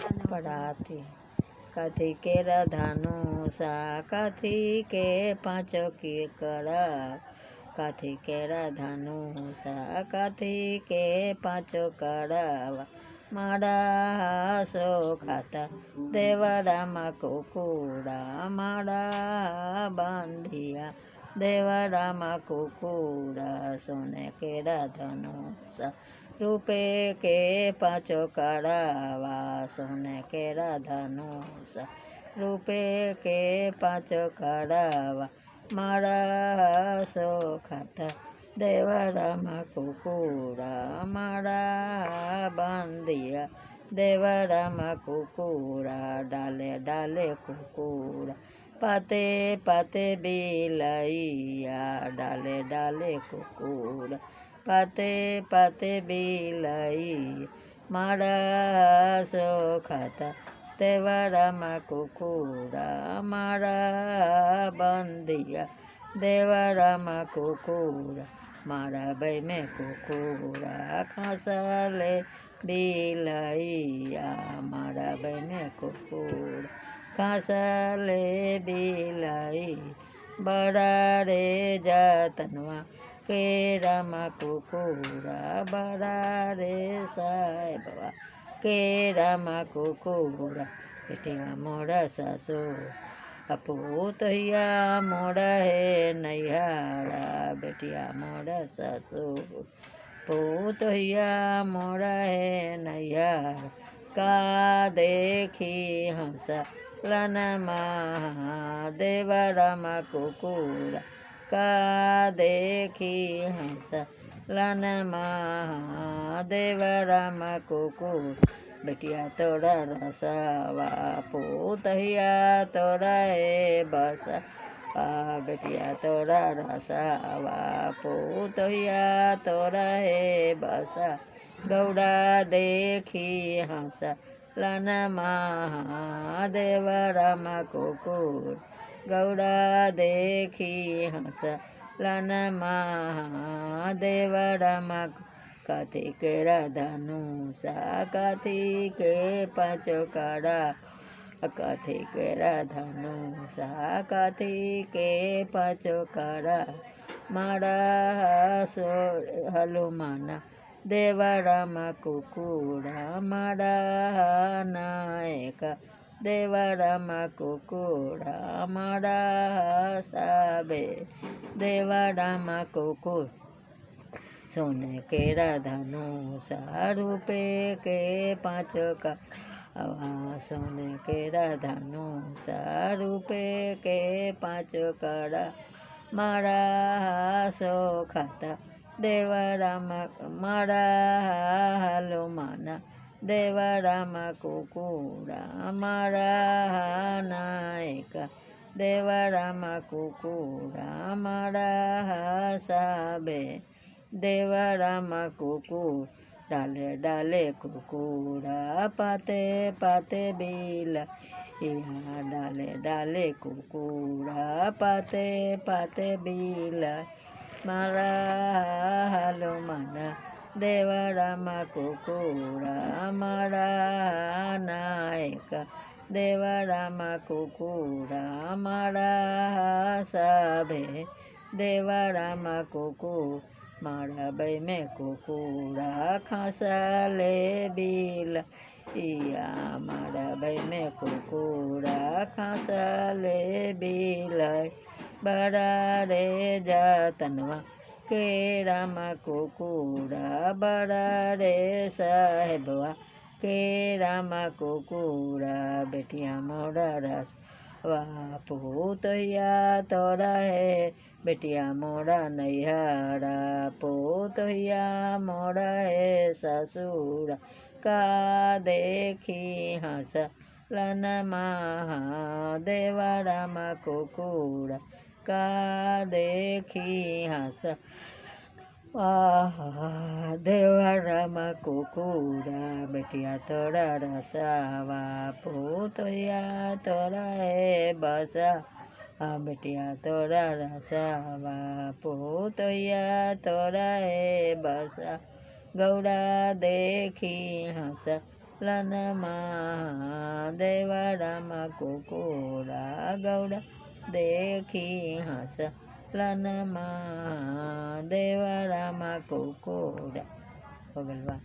पढ़ाती कथी के धनुषा कथी के पाँचों की कड़ा कथी के धनुषा कथी के पाँचों कड़ावा मारा सो खाता देवराम कुकुड़ा मारा बांधिया देवराम कुकुड़ा सोने के धनुषा रूपे के पाँचों कड़ावा सोने के धनुषा रूपे के पाँचों कड़ावा मारा सो खाता देवराम कुकुड़ा मारा बांधिया देवराम कुकुड़ा डाले डाले कुकुड़ा पाते पाते बिलैया डाले डाले कुकुड़ा पाते पाते बिलाई मारा सो खाता देवराम कुकुड़ा मारा बंदिया देवराम कुकुड़ा मारा बई में कुकुड़ा खसले बिलैया मारा बई में कुकुड़ा खसले बिलाई बड़ा रे जतनवा के राम कुकुड़ा बड़ा रे साहेबवा के राम कुकुड़ा बेटिया मोड़ा सासू अपूतैया मोड़ा है नैहारा बेटिया मोड़ा सासू पूतैया मोड़ा है नैहारा का देखी हंसा लन देवराम कुकुड़ा का देखी हंसा लन देवराम कुकुड़ा बेटिया तोरा रसावा पूतैया तोरा है बसा बेटिया तोरा रसावा पूतैया तोरा है बसा गौड़ा देखी हंसा लन देवराम कुकुड़ा गौड़ा देखी हंसा लन देवराम कथी के धनुषा कथी के पाँचों कड़ा कथी के धनुषा कथी के पाँचों कड़ा मारा सो हनुमाना देवराम कुकुड़ा मारा नायक देवराम कुकुड़ा मारा साबे देवराम कुकुड़ सोने के धनुषा रूपे के पाँचों का सोने के धनुषा रूपे के पाँचों कड़ा मारा सो खाता देवराम मारा हनुमाना देवराम कुकुड़ा मारा नायक देवराम कुकुड़ा मारा साबे देवराम कुकुड़ डाले डाले कुकुड़ा पाते पाते बिला यहाँ डाले डाले कुकुड़ा पाते पाते बिला मारा हनुमाना देवराम कुकुड़ा मारा नायक देवराम कुकुड़ा मारा साबे देवराम कुकुड़ मारा बई में कुकुड़ा खसले बिल इया मारा बई में कुकुड़ा खसले बिल बड़ा रे जतनवा के राम कुकुड़ा बड़ा रे साहेबवा के राम कुकुड़ा बेटिया मोड़ा रस वाह पूतैया तोरा है बेटिया मोड़ा नैहारा पूतैया मोड़ा है ससुरा का देखी हंस लन देवराम कुकुड़ा का देखी हंस देवराम कुकुड़ा बेटिया तोरा रसावा पूतैया तोरा है बसा बेटिया तोरा रसावा पूतैया तोरा है बसा गौड़ा देखी हंस લન મહાદેવ રામ કુકુડા ગૌડા દેખી હસ લન મહાદેવ રામ કુકુડા ભગવાન